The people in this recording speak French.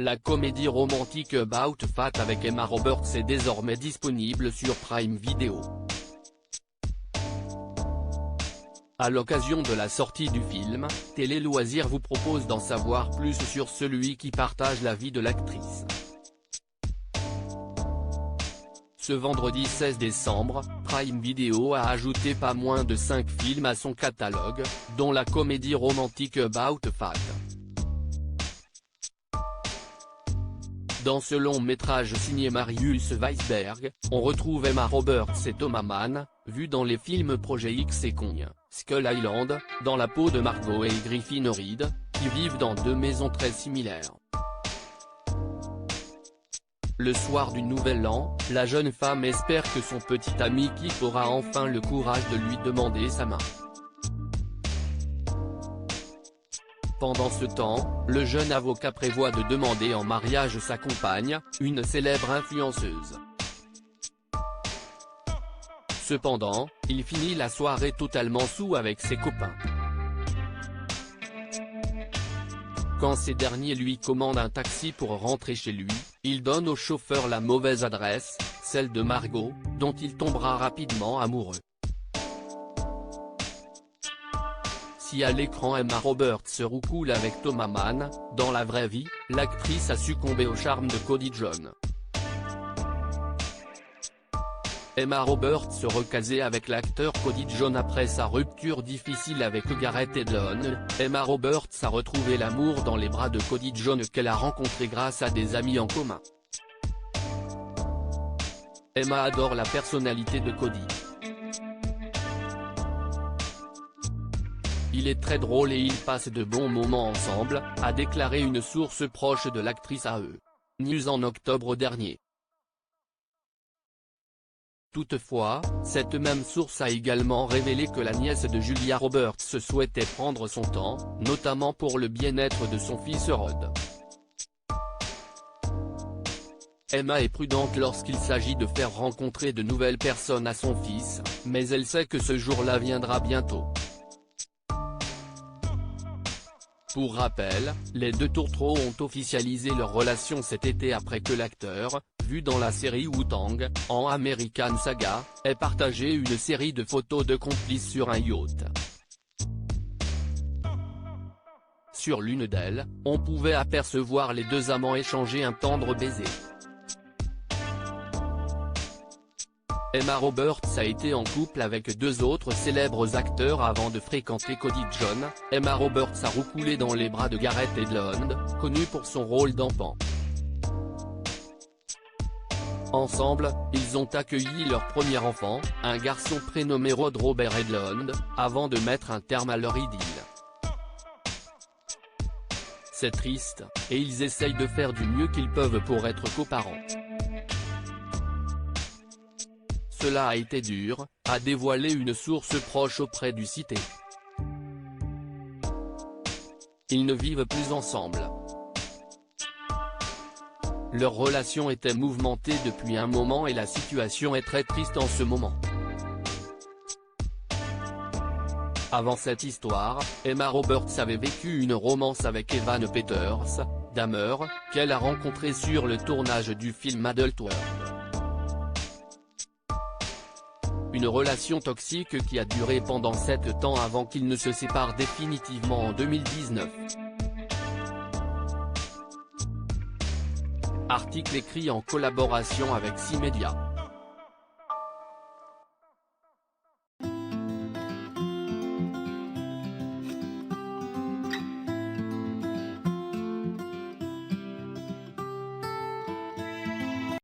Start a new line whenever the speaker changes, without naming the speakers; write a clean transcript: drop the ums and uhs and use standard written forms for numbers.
La comédie romantique About Fat avec Emma Roberts est désormais disponible sur Prime Video. À l'occasion de la sortie du film, Télé Loisirs vous propose d'en savoir plus sur celui qui partage la vie de l'actrice. Ce vendredi 16 décembre, Prime Video a ajouté pas moins de 5 films à son catalogue, dont la comédie romantique About Fat. Dans ce long métrage signé Marius Weisberg, on retrouve Emma Roberts et Thomas Mann, vus dans les films Projet X et Kong, Skull Island, dans la peau de Margot et Griffin Reed, qui vivent dans deux maisons très similaires. Le soir du Nouvel An, la jeune femme espère que son petit ami Kip aura enfin le courage de lui demander sa main. Pendant ce temps, le jeune avocat prévoit de demander en mariage sa compagne, une célèbre influenceuse. Cependant, il finit la soirée totalement saoul avec ses copains. Quand ces derniers lui commandent un taxi pour rentrer chez lui, il donne au chauffeur la mauvaise adresse, celle de Margot, dont il tombera rapidement amoureux. Si à l'écran Emma Roberts se roucoule avec Thomas Mann, dans la vraie vie, l'actrice a succombé au charme de Cody Jones. Emma Roberts se recasait avec l'acteur Cody Jones après sa rupture difficile avec Gareth Edlund. Emma Roberts a retrouvé l'amour dans les bras de Cody Jones qu'elle a rencontré grâce à des amis en commun. Emma adore la personnalité de Cody. Il est très drôle et ils passent de bons moments ensemble, a déclaré une source proche de l'actrice à E! News en octobre dernier. Toutefois, cette même source a également révélé que la nièce de Julia Roberts souhaitait prendre son temps, notamment pour le bien-être de son fils Rod. Emma est prudente lorsqu'il s'agit de faire rencontrer de nouvelles personnes à son fils, mais elle sait que ce jour-là viendra bientôt. Pour rappel, les deux tourtereaux ont officialisé leur relation cet été après que l'acteur, vu dans la série Wu-Tang, en American Saga, ait partagé une série de photos de complices sur un yacht. Sur l'une d'elles, on pouvait apercevoir les deux amants échanger un tendre baiser. Emma Roberts a été en couple avec deux autres célèbres acteurs avant de fréquenter Cody Jones. Emma Roberts a roucoulé dans les bras de Gareth Edlund, connu pour son rôle d'enfant. Ensemble, ils ont accueilli leur premier enfant, un garçon prénommé Rod Robert Edlund, avant de mettre un terme à leur idylle. C'est triste, et ils essayent de faire du mieux qu'ils peuvent pour être coparents. Cela a été dur, a dévoilé une source proche auprès du Cité. Ils ne vivent plus ensemble. Leur relation était mouvementée depuis un moment et la situation est très triste en ce moment. Avant cette histoire, Emma Roberts avait vécu une romance avec Evan Peters, Dahmer, qu'elle a rencontré sur le tournage du film Adult World. Une relation toxique qui a duré pendant 7 ans avant qu'ils ne se séparent définitivement en 2019. Article écrit en collaboration avec 6 médias.